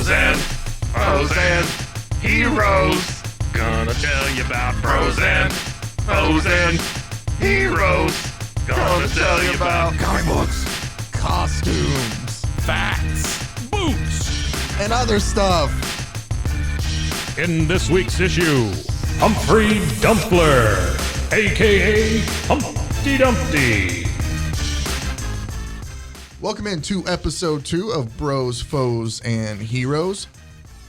Bros and heroes. Gonna tell you about bros and heroes. Gonna tell you about comic books, costumes, facts, boots, and other stuff. In this week's issue, Humphry Dumpler, a.k.a. Humpty Dumpty. Welcome into episode 2 of Bros, Foes, and Heroes.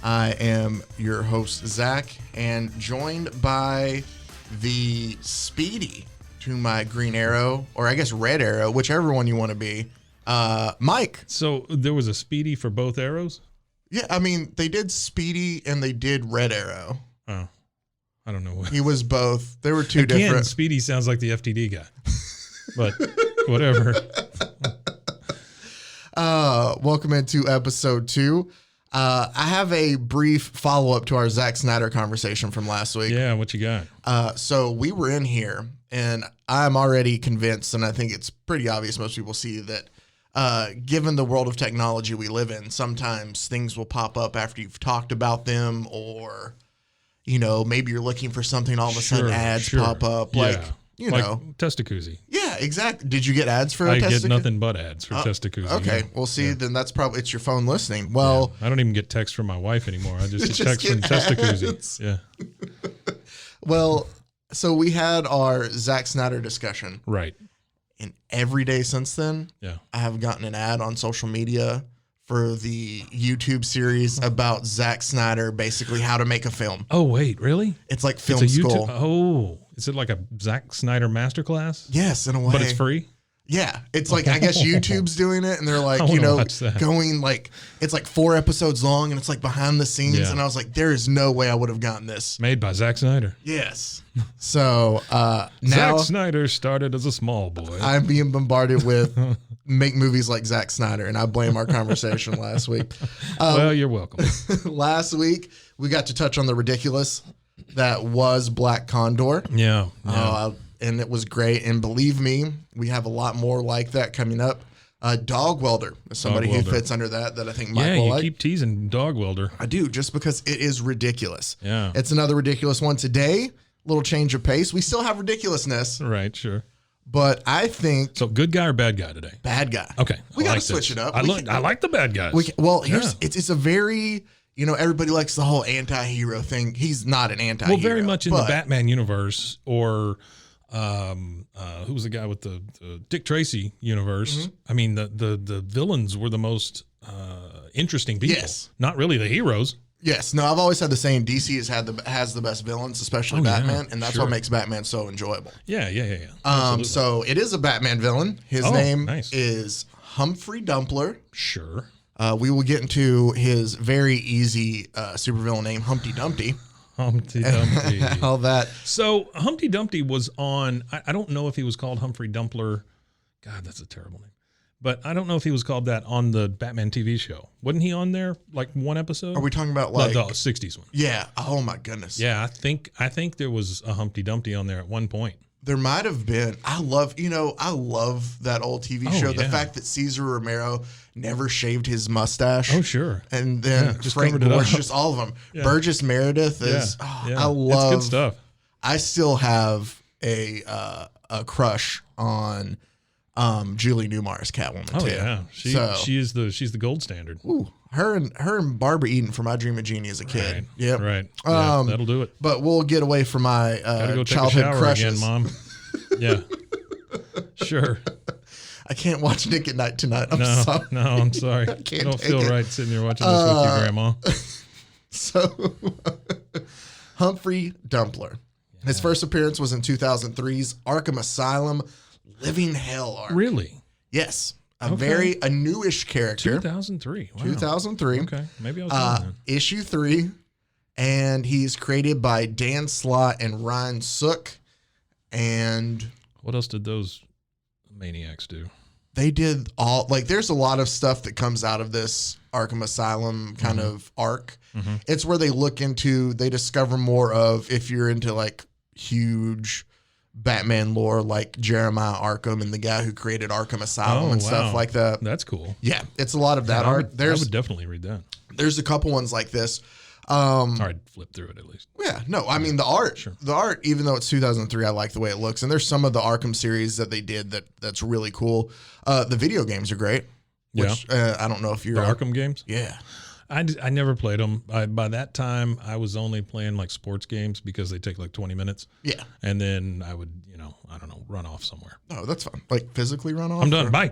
I am your host, Zach, and joined by the Speedy to my green arrow, or I guess red arrow, whichever one you want to be, Mike. So there was a Speedy for both arrows? Yeah, I mean, they did Speedy and they did red arrow. Oh, I don't know what. He was both. There were two Again, different. Speedy sounds like the FTD guy, but whatever. Welcome into episode 2. I have a brief follow-up to our Zack Snyder conversation from last week. Yeah, what you got? So we were in here, and I'm already convinced, and I think it's pretty obvious most people see that given the world of technology we live in, sometimes things will pop up after you've talked about them, or, you know, maybe you're looking for something, all of a sudden ads pop up. Yeah. Like, you know. Testacuzzi. Yeah, exactly. Did you get ads for I Testacuzzi? get nothing but ads for Testacuzzi. Okay, well, see, then that's probably, it's your phone listening. Well, I don't even get texts from my wife anymore. I just get just texts from get Testacuzzi. ads. Yeah. Well, so we had our Zack Snyder discussion. Right. And every day since then, Yeah. I have gotten an ad on social media for the YouTube series about Zack Snyder, basically how to make a film. Oh, wait, really? It's like film It's a school. YouTube. Oh, is it like a Zack Snyder masterclass? Yes, in a way. But it's free? Yeah, it's like, I guess YouTube's doing it, and they're like, I you wanna know, watch that. going like, it's like 4 episodes long, and it's like behind the scenes, Yeah. and I was like, there is no way I would have gotten this. Made by Zack Snyder. Yes. So now Zack Snyder started as a small boy. I'm being bombarded with make movies like Zack Snyder, and I blame our conversation last week. Well, you're welcome. Last week, we got to touch on the ridiculous that was Black Condor. Yeah. And it was great. And believe me, we have a lot more like that coming up. Dog Welder is somebody Dog who Welder. fits under that I think Mike Yeah, will you like. keep teasing Dog Welder. I do, just because it is ridiculous. Yeah. It's another ridiculous one today. Little change of pace. We still have ridiculousness, Right, sure. but I think So good guy or bad guy today? bad guy. Okay. We I got to like switch this. it up. I We like the bad guys. Well, here's it's a very, you know, everybody likes the whole anti-hero thing. He's not an anti-hero. Well, very much in the but- Batman universe, or who was the guy with the Dick Tracy universe? Mm-hmm. I mean, the villains were the most interesting people. Yes. Not really the heroes. Yes, no, I've always had the saying DC has the best villains, especially Batman, and that's sure. what makes Batman so enjoyable. Yeah. Absolutely. So it is a Batman villain. His Oh, name nice. is Humphry Dumpler. Sure. We will get into his very easy supervillain name, Humpty Dumpty. Humpty Dumpty. All that. So Humpty Dumpty was on, I don't know if he was called Humphrey Dumpler. God, that's a terrible name. But I don't know if he was called that on the Batman TV show. Wasn't he on there like one episode? Are we talking about like the 60s one? Yeah. Oh my goodness. Yeah, I think there was a Humpty Dumpty on there at one point. There might have been. I love that old TV show. The yeah. fact that Cesar Romero never shaved his mustache. Oh, sure. And then just Frank covered it Gorge, up. just all of them. Yeah. Burgess Meredith is. I love. It's good stuff. I still have a crush on Julie Newmar's Catwoman Oh too. yeah, she's the gold standard. Ooh, her and Barbara Eden from I Dream of Jeannie as a kid. Right. Yep. Right. Yeah, that'll do it. But we'll get away from my Gotta go take a childhood shower crushes. again, Mom. Yeah. Sure. I can't watch Nick at Night tonight. I'm No, sorry. no, I'm sorry. I can't don't take feel it. right sitting here watching this with your grandma. So, Humphrey Dumpler. His first appearance was in 2003's Arkham Asylum Living Hell arc. Really? Yes. A Okay. newish character. 2003. Wow. 2003. Okay. Maybe I was wrong then. Issue 3. And he's created by Dan Slott and Ryan Sook. And What else did those maniacs do? they did all, like, there's a lot of stuff that comes out of this Arkham Asylum kind of arc. Mm-hmm. It's where they look into, they discover more of, if you're into like huge Batman lore, like Jeremiah Arkham and the guy who created Arkham Asylum and stuff like that. That's cool. Yeah, it's a lot of that art. I would definitely read that. There's a couple ones like this. I'd flip through it at least. Yeah, no, I mean the art, even though it's 2003, I like the way it looks. And there's some of the Arkham series that they did that's really cool. The video games are great. Which, I don't know if you're the Arkham games. Yeah, I never played them. By that time, I was only playing like sports games because they take like 20 minutes. Yeah, and then I would, I don't know, run off somewhere. Oh, that's fun. Like physically run off. I'm done. Bye.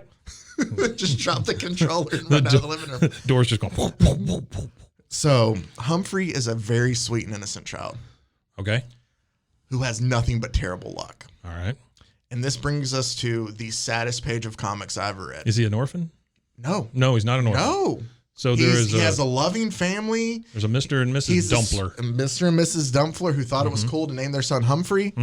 Just drop the controller and run out of the living room. Doors just go. So Humphrey is a very sweet and innocent child. Okay. Who has nothing but terrible luck. All right. And this brings us to the saddest page of comics I ever read. Is he an orphan? No. No, he's not an orphan. No. So he has a loving family. There's a Mr. and Mrs. Dumpler. Mr. and Mrs. Dumpler who thought it was cool to name their son Humphrey.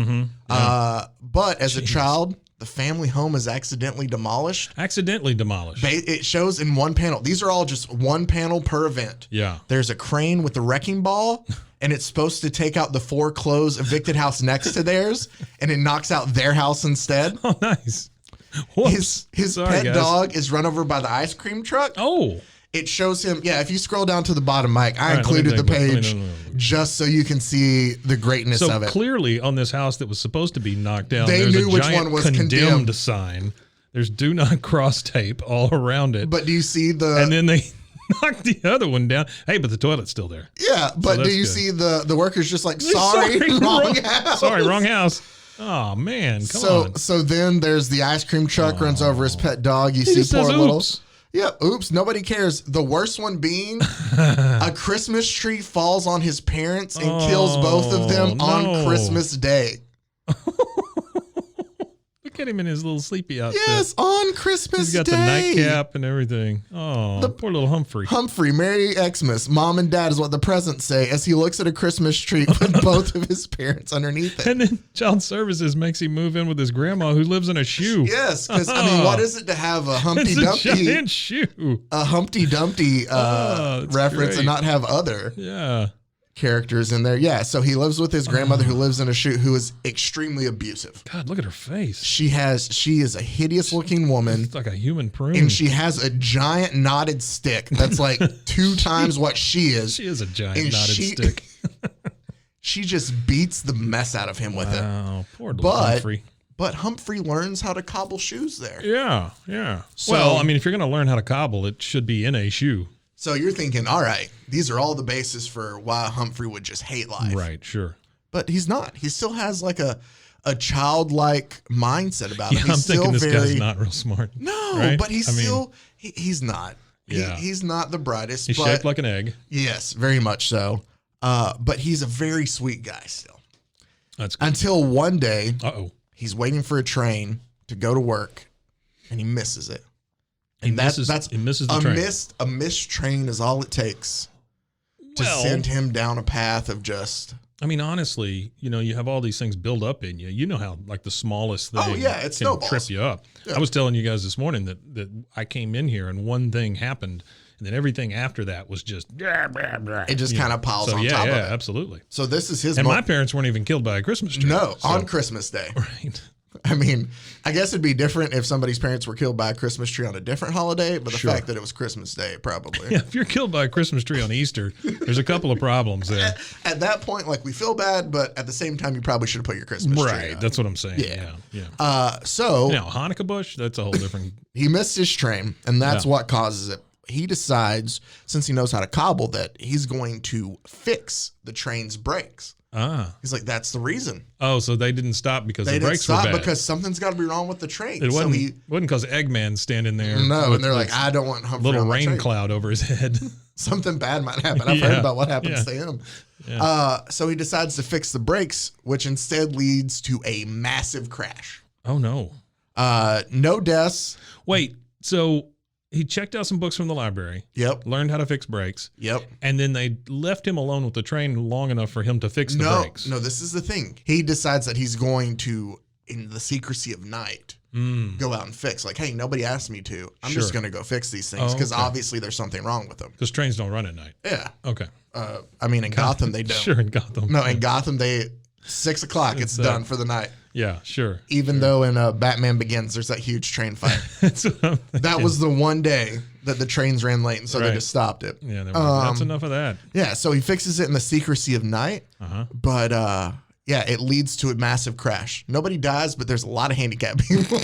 But as a child, the family home is accidentally demolished. It shows in one panel. These are all just one panel per event. Yeah. There's a crane with a wrecking ball, and it's supposed to take out the foreclosed evicted house next to theirs, and it knocks out their house instead. Oh, nice. His pet dog is run over by the ice cream truck. Oh. It shows him, if you scroll down to the bottom, Mike, I included the page just so you can see the greatness of it. So clearly on this house that was supposed to be knocked down, they there's knew a which giant one was condemned sign. There's do not cross tape all around it. But do you see And then they knocked the other one down. Hey, but the toilet's still there. Yeah, but do you see the workers just like, sorry, wrong house. Sorry, wrong house. Oh, man, come on. So then there's the ice cream truck runs over his pet dog. You see poor little... Yeah, oops, nobody cares. The worst one being a Christmas tree falls on his parents and kills both of them on Christmas Day. Look at him in his little sleepy outfit. Yes, on Christmas Day. He's got the nightcap and everything. Oh, poor little Humphrey. Humphrey, Merry Xmas. Mom and Dad is what the presents say as he looks at a Christmas tree with both of his parents underneath it. And then Child Services makes him move in with his grandma who lives in a shoe. Yes, because, what is it to have a Humpty Dumpty? A giant shoe. A Humpty Dumpty reference and not have other characters in there. Yeah, so he lives with his grandmother who lives in a shoe who is extremely abusive. God, look at her face. She is a hideous looking woman. It's like a human prune. And she has a giant knotted stick that's like 2 times what she is. She is a giant knotted stick. She just beats the mess out of him with it. Oh, poor little Humphrey. But Humphrey learns how to cobble shoes there. Yeah. So, if you're going to learn how to cobble, it should be in a shoe. So you're thinking, all right, these are all the basis for why Humphrey would just hate life. Right, sure. But he's not. He still has like a childlike mindset about him. Yeah, I'm thinking this guy's not real smart. No, right? but he's not. Yeah. He's not the brightest. He's shaped like an egg. Yes, very much so. But he's a very sweet guy still. That's good. Until one day, he's waiting for a train to go to work, and he misses it. And he misses the train. A missed train is all it takes to send him down a path of just... honestly, you have all these things build up in you. You know how like the smallest thing it snowballs. Trip you up. Yeah. I was telling you guys this morning that I came in here and one thing happened and then everything after that was just... It just kind of piles on top of it. Yeah, absolutely. So this is his... And my parents weren't even killed by a Christmas tree. No, on Christmas Day. Right. I guess it'd be different if somebody's parents were killed by a Christmas tree on a different holiday, but the fact that it was Christmas Day, probably. Yeah, if you're killed by a Christmas tree on Easter, there's a couple of problems there. At that point, we feel bad, but at the same time, you probably should have put your Christmas tree Right, that's what I'm saying. Yeah. So... Now, Hanukkah bush, that's a whole different... He missed his train, and that's what causes it. He decides, since he knows how to cobble, that he's going to fix the train's brakes. He's like, that's the reason. Oh, so they didn't stop because the brakes were bad. They didn't stop because something's got to be wrong with the train. It wasn't because Eggman's standing there. No, and they're like, I don't want Humphrey little on my rain train. Cloud over his head. Something bad might happen. I've heard about what happens to him. Yeah. So he decides to fix the brakes, which instead leads to a massive crash. Oh, no. No deaths. Wait, so... He checked out some books from the library. Yep. Learned how to fix brakes. Yep. And then they left him alone with the train long enough for him to fix the brakes. No, this is the thing. He decides that he's going to, in the secrecy of night, go out and fix. Like, hey, nobody asked me to. I'm just going to go fix these things because obviously there's something wrong with them. Because trains don't run at night. Yeah. Okay. In Gotham, they don't. Sure, in Gotham. No, in Gotham, 6 o'clock, it's done for the night. Yeah, sure. Even though in Batman Begins, there's that huge train fight. That's what I'm thinking. That was the one day that the trains ran late, and so they Right. just stopped it. Yeah, that's enough of that. Yeah, so he fixes it in the secrecy of night, but yeah, it leads to a massive crash. Nobody dies, but there's a lot of handicapped people.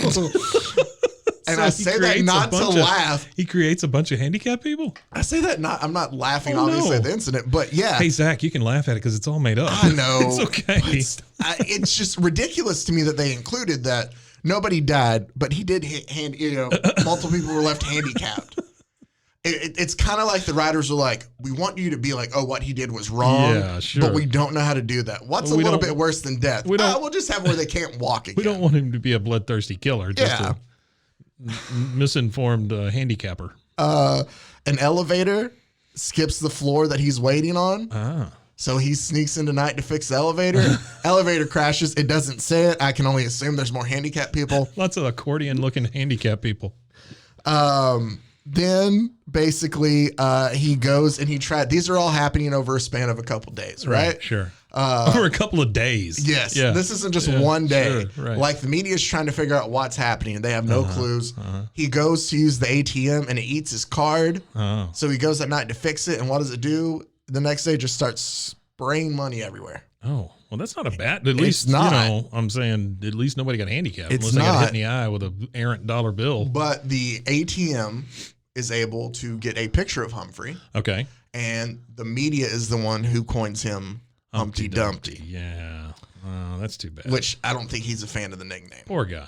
And So I he say that creates not a to bunch of- laugh. He creates a bunch of handicapped people. I say that not. I'm not laughing, Oh, obviously, no. at the incident, but yeah. Hey, Zach, you can laugh at it because it's all made up. I know. It's okay. It's just ridiculous to me that they included that nobody died, but he did multiple people were left handicapped. It's kind of like the writers were like, we want you to be like, oh, what he did was wrong, Yeah, sure. but we don't know how to do that. What's a We little don't- bit worse than death? We'll just have where they can't walk again. We don't want him to be a bloodthirsty killer. Just Yeah. a misinformed handicapper. An elevator skips the floor that he's waiting on. Ah. So he sneaks into night to fix the elevator. Elevator crashes. It doesn't say it. I can only assume there's more handicapped people. Lots of accordion-looking handicapped people. Then basically he goes and he tried. These are all happening over a span of a couple days, right? Sure. Over a couple of days. Yes. Yeah. This isn't just Yeah, one day. sure, right. Like the media is trying to figure out what's happening. They have no clues. He goes to use the ATM and it eats his card. Oh. So he goes at night to fix it. And what does it do? The next day it just starts spraying money everywhere. Oh. Well, that's not a bad. At least, not. I'm saying at least nobody got handicapped. It's unless they got hit not. in the eye with an errant dollar bill. But the ATM is able to get a picture of Humphrey. Okay. And the media is the one who coins him Humpty Dumpty. Yeah. Oh, that's too bad. Which I don't think he's a fan of the nickname. Poor guy.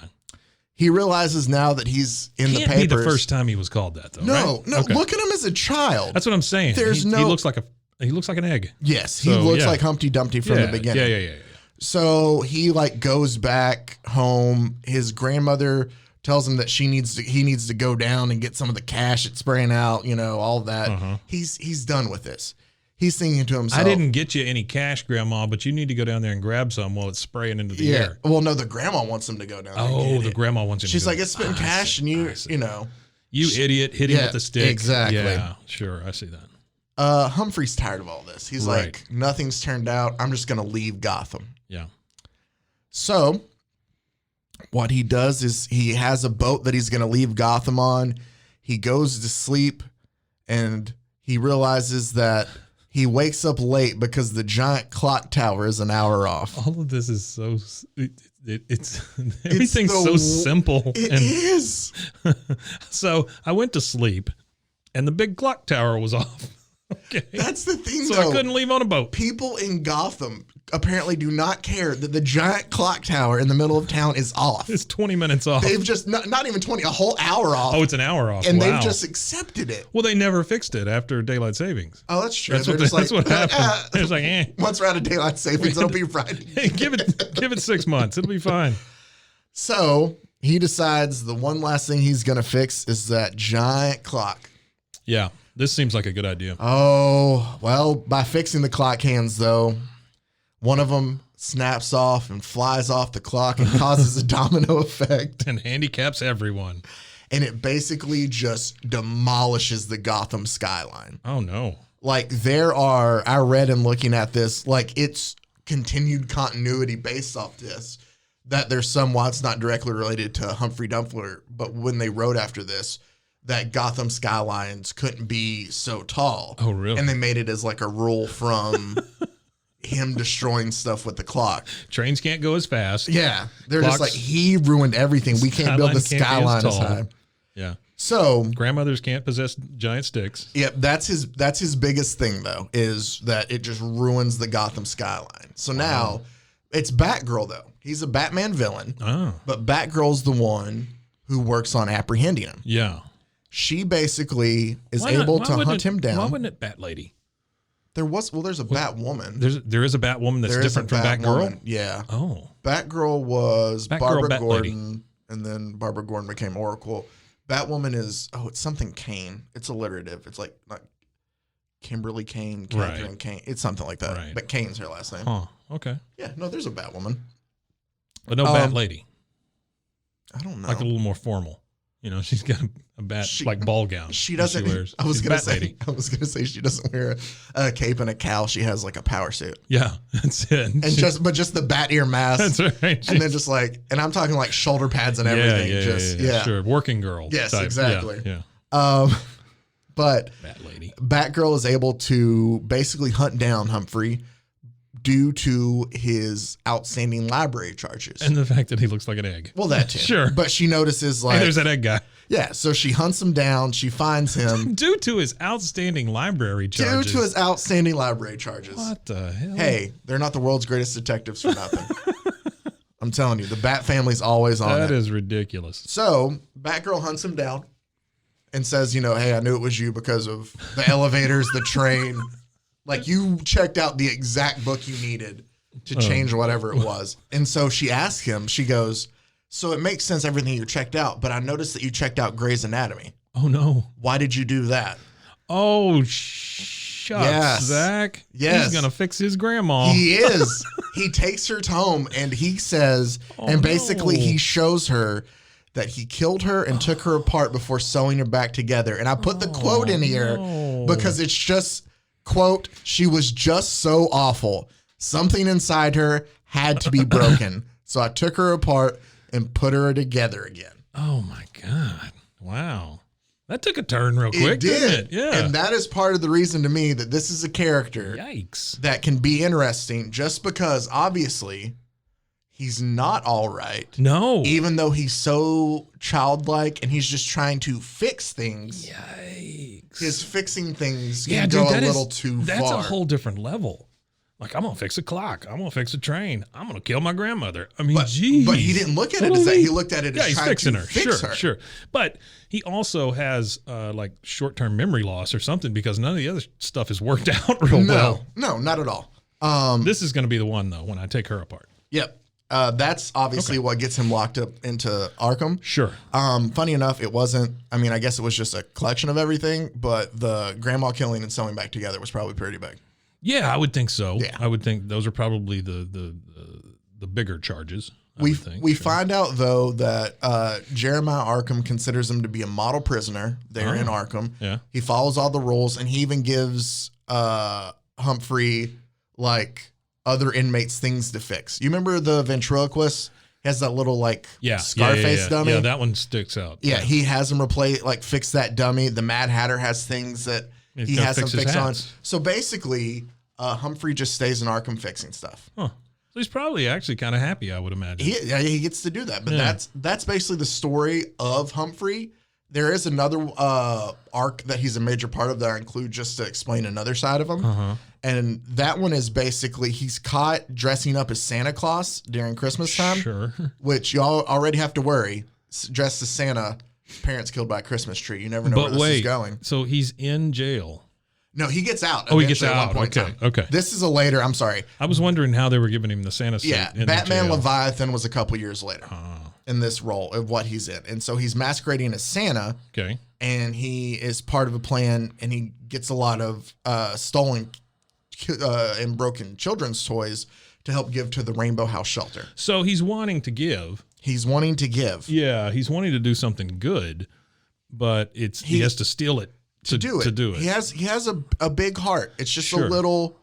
He realizes now that he's in the Can't papers. be the first time he was called that, though. No, right? no. Okay. Look at him as a child. That's what I'm saying. There's he no- looks like an egg. Yes, he So, looks yeah. like Humpty Dumpty from the beginning. Yeah. So he goes back home. His grandmother tells him that he needs to go down and get some of the cash it's spraying out. All that. He's done with this. He's thinking to himself, I didn't get you any cash, Grandma, but you need to go down there and grab some while it's spraying into the air. Well, no, the grandma wants him to go down. Oh, and the get it. grandma wants him She's to go. like, it's spitting cash, and you idiot, hit him Yeah, with the stick. exactly. Yeah, sure. I see that. Humphrey's tired of all this. He's Right. like, nothing's turned out. I'm just gonna leave Gotham. Yeah. So what he does is he has a boat that he's going to leave Gotham on. He goes to sleep and he realizes that he wakes up late because the giant clock tower is an hour off. All of this is so. It's everything's so the- simple. It and is. so I went to sleep, and the big clock tower was off. Okay. That's the thing, So though. I couldn't leave on a boat. People in Gotham apparently do not care that the giant clock tower in the middle of town is off. It's 20 minutes off. They've just, not even 20, a whole hour off. Oh, it's an hour off. and Wow. they've just accepted it. Well, they never fixed it after daylight savings. Oh, that's true. That's They're what, just that's like, what happened. It's like, once we're out of daylight savings, it'll be Friday. hey, give it 6 months. It'll be fine. So he decides the one last thing he's going to fix is that giant clock. Yeah, this seems like a good idea. Oh, well, by fixing the clock hands, though, one of them snaps off and flies off the clock and causes a domino effect. And handicaps everyone. And it basically just demolishes the Gotham skyline. Oh, no. Like I read in looking at this, like it's continued continuity based off this, that there's some, while it's not directly related to Humphry Dumpler, but when they wrote after this, that Gotham skylines couldn't be so tall. Oh, really? And they made it as like a rule from him destroying stuff with the clock. Trains can't go as fast. Yeah. They're Clocks- just like, he ruined everything. We can't build the Skyline can't be as skyline as tall. high. Yeah. So, Grandmothers can't possess giant sticks. yep, that's his biggest thing, though, is that it just ruins the Gotham skyline. So now it's Batgirl, though. He's a Batman villain, Oh. but Batgirl's the one who works on apprehending him. Yeah. She basically is Why not- able why to wouldn't hunt it- him down. Why wouldn't it Bat Lady? There's a Batwoman. There is a Batwoman that's There is different a from Batgirl? Batwoman, yeah. Oh. Batgirl was Batgirl, Barbara Bat Lady. Gordon, and then Barbara Gordon became Oracle. Batwoman is, it's something Kane. It's alliterative. It's like Kimberly Kane, Catherine Right. Kane. It's something like that. Right. But Kane's her last name. Huh. Okay. Yeah, no, there's a Batwoman. But no Bat Lady. I don't know. Like a little more formal. You know, she's got a bat like ball gown. She doesn't. wears. I was She's a gonna bat say. lady. I was gonna say she doesn't wear a cape and a cowl. She has like a power suit. Yeah, that's it. And just the bat ear mask. That's right. And then just like, and I'm talking like shoulder pads and everything. Yeah, sure. Working girl. Yes, type. exactly. Yeah. But Bat lady. Batgirl is able to basically hunt down Humphrey due to his outstanding library charges. And the fact that he looks like an egg. Well, that too. Sure. But she notices like, Hey, there's that egg guy. yeah. So she hunts him down. She finds him Due to his outstanding library due charges. to his outstanding library charges. What the hell? Hey, they're not the world's greatest detectives for nothing. I'm telling you, the Bat family's always on That it. is ridiculous. So Batgirl hunts him down and says, you know, hey, I knew it was you because of the elevators, the train. Like you checked out the exact book you needed to change whatever it was. And so she asks him, she goes, so it makes sense everything you checked out, but I noticed that you checked out Grey's Anatomy. Oh, no. Why did you do that? Oh, shucks, Yes. Zach. Yes. He's going to fix his grandma. He is. He takes her home and he says, and basically no. he shows her that he killed her and took her apart before sewing her back together. And I put the quote in here no. because it's just, quote, she was just so awful. Something inside her had to be broken. So I took her apart and put her together again. Oh, my God. Wow. That took a turn real quick, didn't it? Yeah. And that is part of the reason to me that this is a character Yikes. that can be interesting just because obviously he's not all right. No. Even though he's so childlike and he's just trying to fix things. Yikes. His fixing things Yeah, can dude, go that a is- little too That's far. a whole different level. Like, I'm going to fix a clock. I'm going to fix a train. I'm going to kill my grandmother. I mean, geez. But he didn't look at it as that. He looked at it as he's trying fixing to her. fix Sure, her. sure. But he also has like short-term memory loss or something because none of the other stuff is worked out real well. No, not at all. This is going to be the one, though, when I take her apart. Yep. That's obviously what gets him locked up into Arkham. Sure. Funny enough, it wasn't, I mean, I guess it was just a collection of everything, but the grandma killing and sewing back together was probably pretty big. Yeah, I would think so. Yeah. I would think those are probably the bigger charges. We Sure. find out, though, that Jeremiah Arkham considers him to be a model prisoner there in Arkham. Yeah. He follows all the rules, and he even gives Humphrey, like, other inmates things to fix. You remember the ventriloquist? He has that little, like, Scarface dummy? Yeah, that one sticks out. Yeah, he has him fix that dummy. The Mad Hatter has things that He's he gotta has him fix his fix on. hats. So basically, Humphrey just stays in Arkham fixing stuff. Huh. So he's probably actually kind of happy, I would imagine. He gets to do that. But Yeah. that's basically the story of Humphrey. There is another arc that he's a major part of that I include just to explain another side of him. Uh-huh. And that one is basically he's caught dressing up as Santa Claus during Christmas time. Sure. Which y'all already have to worry. Dressed as Santa, parents killed by a Christmas tree. You never know where But this is wait, going. so he's in jail. No, he gets out. Oh, he gets eventually at one out. point in Okay, time. okay. This is a later. I'm sorry. I was wondering how they were giving him the Santa suit. Yeah, in the Batman jail. Leviathan was a couple years later in this role of what he's in, and so he's masquerading as Santa, Okay. and he is part of a plan, and he gets a lot of stolen and broken children's toys to help give to the Rainbow House shelter. So he's wanting to give. He's wanting to give. Yeah, he's wanting to do something good, but he has to steal it to do it. He has a big heart. It's just Sure. a little.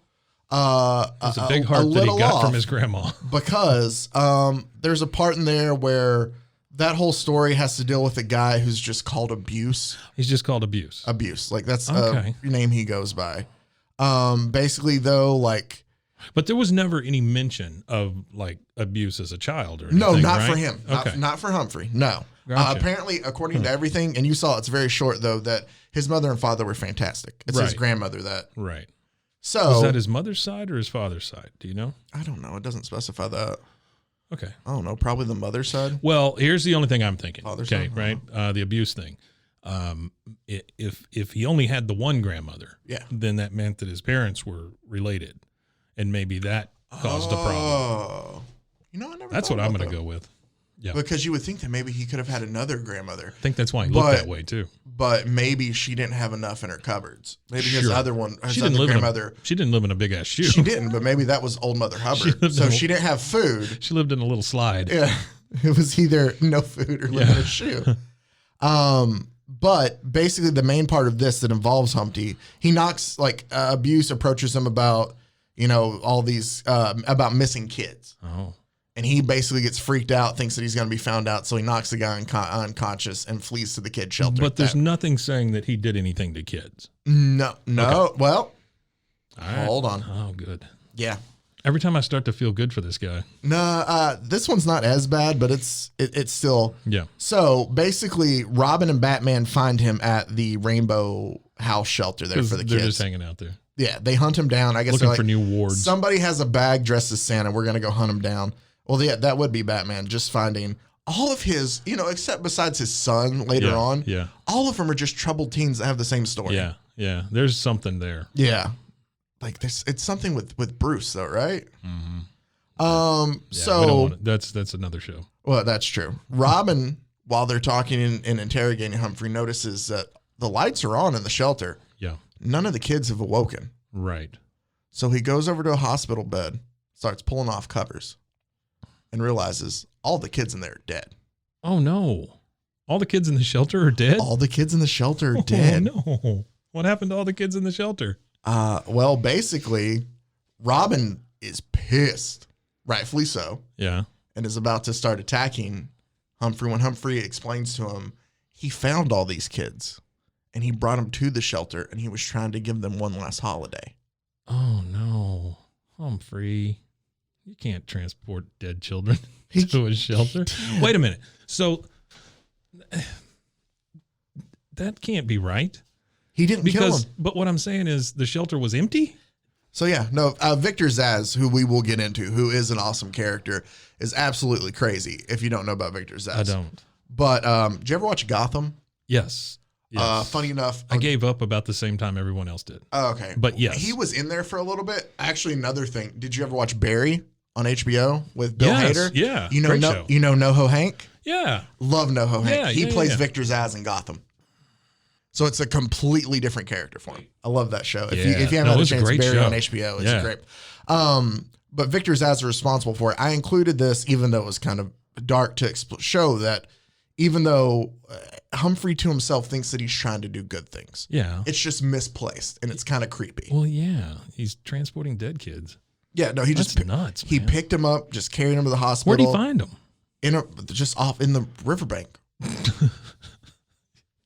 It's a big heart that he little got off from his grandma. because there's a part in there where that whole story has to deal with a guy who's just called Abuse. He's just called Abuse. Like that's Okay. a name he goes by. Basically though, like But there was never any mention of like abuse as a child or anything, no, not right? for him. Okay. Not for Humphrey. No. Gotcha. Apparently, according to everything, and you saw it's very short though, that his mother and father were fantastic. It's his Right. grandmother that. Right. So Is that his mother's side or his father's side? Do you know? I don't know. It doesn't specify that. Okay. I don't know. Probably the mother's side. Well, here's the only thing I'm thinking. Father's Okay, side? right? The abuse thing. If he only had the one grandmother, Yeah. then that meant that his parents were related, and maybe that caused a problem. Oh. You know, I never. That's thought what I'm about going to that. go with. Yeah, Because you would think that maybe he could have had another grandmother, I think that's why he looked But- that way too. but maybe she didn't have enough in her cupboards. Maybe his Sure. other one, his She other didn't live in grandmother. she didn't live in a big ass shoe. She didn't, but maybe that was old Mother Hubbard. lived So in a- she didn't have food. She lived in a little slide. Yeah, it was either no food or living in a shoe. But basically the main part of this that involves Humpty, he knocks Abuse approaches him about, all these, about missing kids. Oh. And he basically gets freaked out, thinks that he's going to be found out. So he knocks the guy unconscious and flees to the kid shelter. But there's nothing saying that he did anything to kids. No. Okay. Well, right. Hold on. Oh, good. Yeah. Every time I start to feel good for this guy. No, this one's not as bad, but it's still. Yeah. So basically, Robin and Batman find him at the Rainbow House shelter there for the they're kids. just hanging out there. Yeah, they hunt him down. I guess Looking they're for new wards. Somebody has a bag dressed as Santa. We're going to go hunt him down. Well, yeah, that would be Batman, just finding all of his, except besides his son later on. Yeah. All of them are just troubled teens that have the same story. Yeah. Yeah. There's something there. Yeah. Like this, it's something with Bruce though, right? Mm-hmm. Yeah, so that's another show. Well, that's true. Robin, while they're talking and interrogating Humphrey, notices that the lights are on in the shelter. Yeah. None of the kids have awoken. Right. So he goes over to a hospital bed, starts pulling off covers, and realizes all the kids in there are dead. Oh no. All the kids in the shelter are dead? All the kids in the shelter are dead. No. What happened to all the kids in the shelter? Well, basically, Robin is pissed, rightfully so. Yeah. And is about to start attacking Humphrey when Humphrey explains to him he found all these kids and he brought them to the shelter and he was trying to give them one last holiday. Oh no. Humphrey, you can't transport dead children to a shelter. Wait a minute. So that can't be right. He didn't kill him. But what I'm saying is the shelter was empty? So yeah, no, Victor Zsasz, who we will get into, who is an awesome character, is absolutely crazy if you don't know about Victor Zsasz. I don't. But did you ever watch Gotham? Yes. Funny enough, I gave up about the same time everyone else did. Oh, okay. But yes. He was in there for a little bit. Actually, another thing. Did you ever watch Barry on HBO with Bill Hader? Yeah. Great show. You know NoHo Hank? Yeah. Love NoHo Hank. Yeah, He plays yeah. Victor Zsasz in Gotham. So it's a completely different character for him. I love that show. If Yeah. you haven't had a it's a chance, great Barry show. on HBO, it's Yeah. great. But Victor Zsasz is responsible for it. I included this, even though it was kind of dark, to show that even though Humphrey to himself thinks that he's trying to do good things, Yeah. it's just misplaced and it's kind of creepy. Well, yeah. He's transporting dead kids. Yeah, no, he That's just nuts. he Man. picked him up, just carried him to the hospital. Where'd he find them? Just off in the riverbank.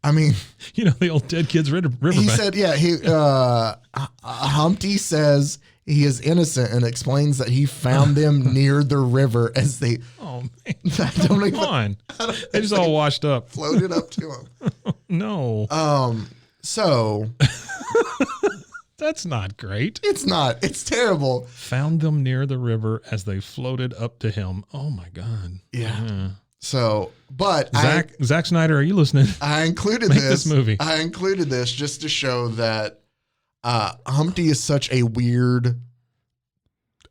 I mean, The old dead kids riverbank. he said, Humpty says he is innocent and explains that he found them near the river as they. Oh man, I don't even, come on! They just all washed up. floated up to him. No, So that's not great. it's not. It's terrible. Found them near the river as they floated up to him. Oh my God. Yeah. So, but Zack Snyder, are you listening? I included Make this movie. I included this just to show that Humpty is such a weird,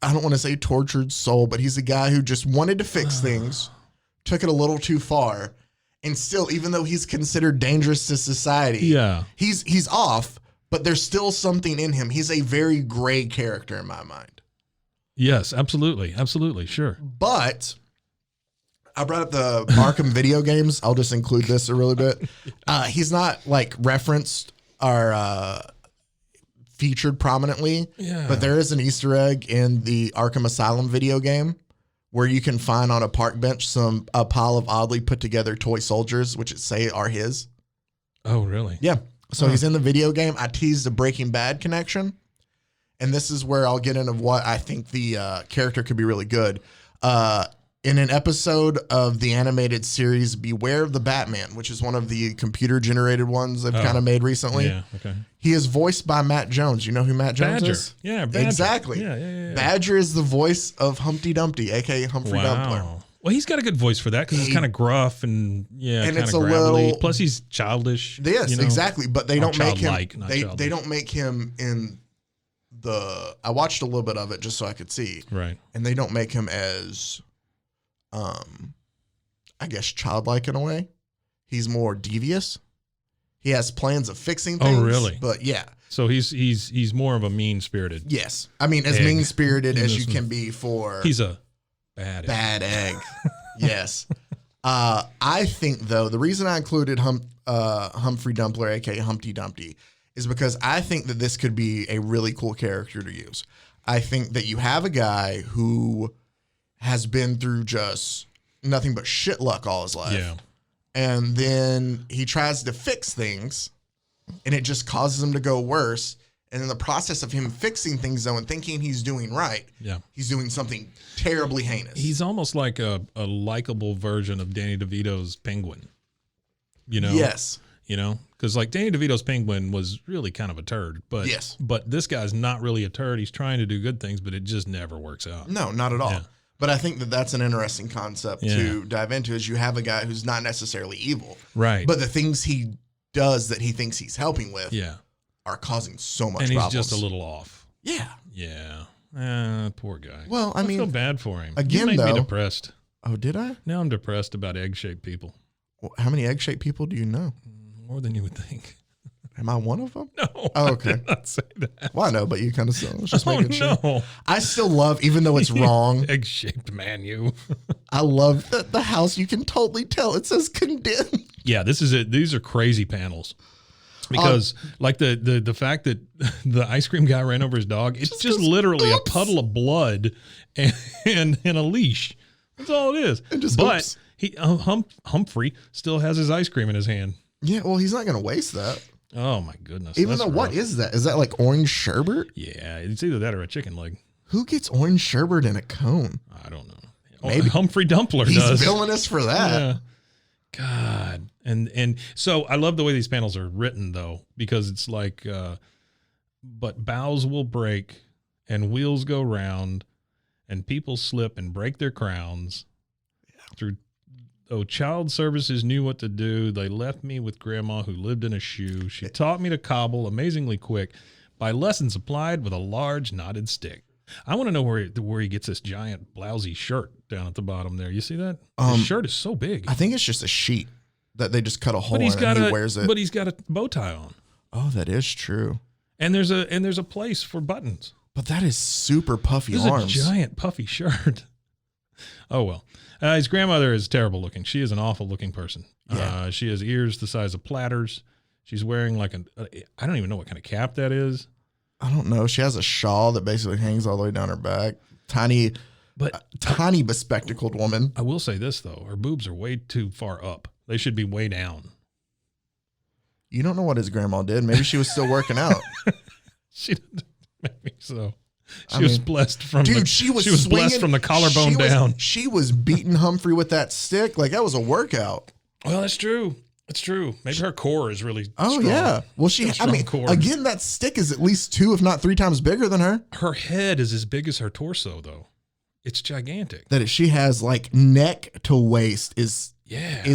I don't want to say tortured soul, but he's a guy who just wanted to fix things, took it a little too far, and still, even though he's considered dangerous to society, Yeah. he's off, but there's still something in him. He's a very gray character in my mind. Yes, absolutely, absolutely, sure. But I brought up the Arkham video games. I'll just include this a really bit. He's not referenced or featured prominently, Yeah. but there is an Easter egg in the Arkham Asylum video game where you can find on a park bench a pile of oddly put together toy soldiers, which say are his. Oh, really? Yeah. So he's in the video game. I teased a Breaking Bad connection, and this is where I'll get into what I think the character could be really good. In an episode of the animated series Beware of the Batman, which is one of the computer-generated ones they've kind of made recently, Yeah. Okay. he is voiced by Matt Jones. You know who Matt Jones Badger. is? Yeah. Badger. Exactly. Yeah. Badger is the voice of Humpty Dumpty, a.k.a. Humphrey Dumpler. Wow. Well, he's got a good voice for that because it's kind of gruff and kind it's of a gravelly. little- Plus, he's childish. Yes, exactly. But they Or don't make him. childlike, not They childish. don't make him in the. I watched a little bit of it just so I could see, Right. and they don't make him as, I guess, childlike in a way. He's more devious. He has plans of fixing things. Oh, really? But yeah, So he's more of a mean spirited. yes. I mean, as Egg. mean spirited In as this you can be for He's a bad. bad egg. Yes. I think, though, the reason I included Humphrey Dumpler, aka Humpty Dumpty, is because I think that this could be a really cool character to use. I think that you have a guy who has been through just nothing but shit luck all his life. Yeah. And then he tries to fix things, and it just causes him to go worse. And in the process of him fixing things, though, and thinking he's doing right, he's doing something terribly heinous. He's almost like a likable version of Danny DeVito's Penguin. You know? Yes. You know? Because like Danny DeVito's Penguin was really kind of a turd. But But this guy's not really a turd. He's trying to do good things, but it just never works out. No, not at all. Yeah. But I think that that's an interesting concept to dive into, is you have a guy who's not necessarily evil. Right. But the things he does that he thinks he's helping with are causing so much problems. And he's just a little off. Yeah. Yeah. Poor guy. Well, I mean, feel bad for him. Again, you made though, me depressed. Oh, did I? Now I'm depressed about egg-shaped people. Well, how many egg-shaped people do you know? More than you would think. Am I one of them? No. Oh, okay. I did not say that. Well, I know, but you kind of still. Just making sure. No. I still love, even though it's wrong. Egg-shaped man, you. I love that the house. You can totally tell it says condemned. Yeah, this is it. These are crazy panels. Because like the fact that the ice cream guy ran over his dog, it's just literally a puddle of blood and a leash. That's all it is. But Humphrey still has his ice cream in his hand. Yeah, well, he's not going to waste that. Oh my goodness! Even though, what is that? Is that like orange sherbet? Yeah, it's either that or a chicken leg. Who gets orange sherbet in a cone? I don't know. Maybe Humphrey Dumpler he's does. He's villainous for that. Yeah. God, and so I love the way these panels are written, though, because it's like, but bows will break, and wheels go round, and people slip and break their crowns. Through child services knew what to do. They left me with grandma who lived in a shoe. She taught me to cobble amazingly quick by lessons applied with a large knotted stick. I want to know where he gets this giant blousy shirt down at the bottom there. You see that? His shirt is so big. I think it's just a sheet that they just cut a hole in and he wears it. But he's got a bow tie on. Oh, that is true. And there's a place for buttons. But that is super puffy arms. It's a giant puffy shirt. Oh, well. His grandmother is terrible looking. She is an awful looking person. Yeah. She has ears the size of platters. She's wearing like I don't even know what kind of cap that is. I don't know. She has a shawl that basically hangs all the way down her back. Tiny bespectacled woman. I will say this, though. Her boobs are way too far up. They should be way down. You don't know what his grandma did. Maybe she was still working out. She didn't. Maybe so. She was blessed from she was blessed from the collarbone down. She was beating Humphrey with that stick. Like, that was a workout. Well, that's true. It's true. Maybe her core is really strong. Yeah. Well, again, that stick is at least 2, if not 3 times bigger than her. Her head is as big as her torso, though. It's gigantic. That she has like neck to waist is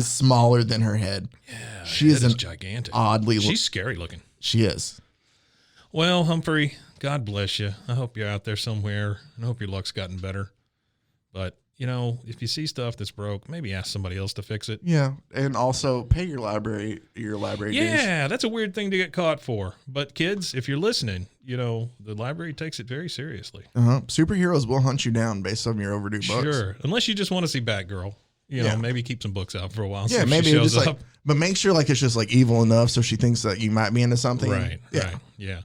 smaller than her head. Yeah. She is gigantic. She's scary looking. She is. Well, Humphrey, God bless you. I hope you're out there somewhere, and I hope your luck's gotten better. But, if you see stuff that's broke, maybe ask somebody else to fix it. Yeah, and also pay your library dues. Yeah, that's a weird thing to get caught for. But kids, if you're listening, the library takes it very seriously. Superheroes will hunt you down based on your overdue books. Sure, unless you just want to see Batgirl. Maybe keep some books out for a while. Yeah, maybe just but make sure it's just evil enough so she thinks that you might be into something. Right. Yeah.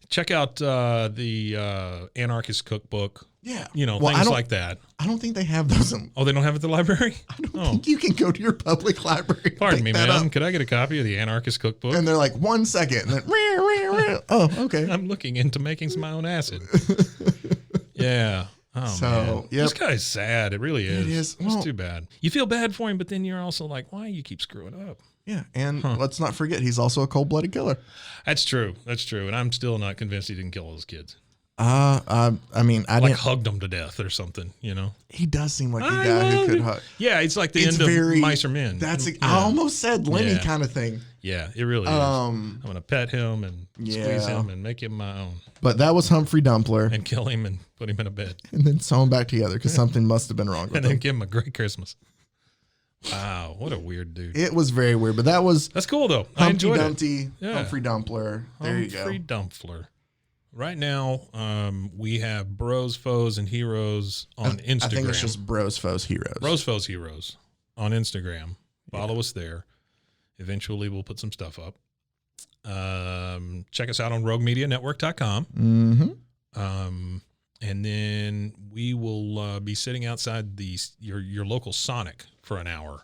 Check out the Anarchist Cookbook. Yeah. Things like that. I don't think they have those. They don't have it at the library? I don't think you can go to your public library. Pardon me, ma'am. Could I get a copy of the Anarchist Cookbook? And they're like, 1 second. And then, oh, okay. I'm looking into making my own acid. Yeah. Oh, man. This guy's sad. It really is. It is. It's too bad. You feel bad for him, but then you're also like, why you keep screwing up? Yeah, and let's not forget, he's also a cold-blooded killer. That's true. And I'm still not convinced he didn't kill all those kids. I didn't hugged them to death or something. He does seem like a guy who could hug. Yeah, it's like the end of Mice Are Men. I almost said Lenny kind of thing. Yeah, it really is. I'm gonna pet him and squeeze him and make him my own. But that was Humphrey Dumpler. And kill him and put him in a bed. And then sew him back together because something must have been wrong with him. And then give him a great Christmas. Wow, what a weird dude. It was very weird, but that's cool though. Humpty I enjoyed Dumpty, it. Yeah. Humphrey Dumpler. There you go. Humphrey Dumpler. Right now, we have Bros, Foes, and Heroes on Instagram. I think it's just Bros, Foes, Heroes. Bros, Foes, Heroes. on Instagram. Follow us there. Eventually, we'll put some stuff up. Check us out on roguemedianetwork.com. Mm-hmm. And then we will be sitting outside your local Sonic for an hour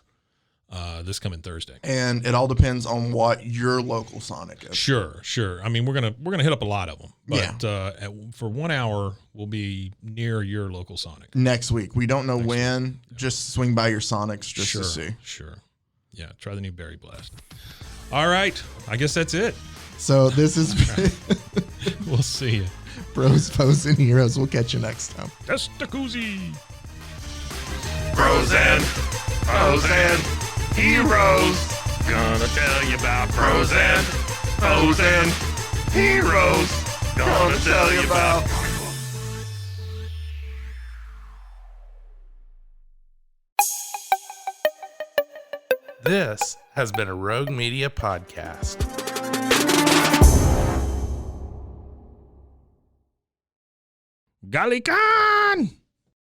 this coming Thursday. And it all depends on what your local Sonic is. Sure. I mean, we're gonna hit up a lot of them, but for 1 hour, we'll be near your local Sonic next week. We don't know when. Just swing by your Sonics just to see. Sure. Yeah. Try the new Berry Blast. All right. I guess that's it. So this is We'll see you. Bros, Foes, and Heroes. We'll catch you next time. Testacuzzi. Bros and foes and heroes. Gonna tell you about bros and foes and heroes. Gonna tell you about. This has been a Rogue Media podcast. Galikan!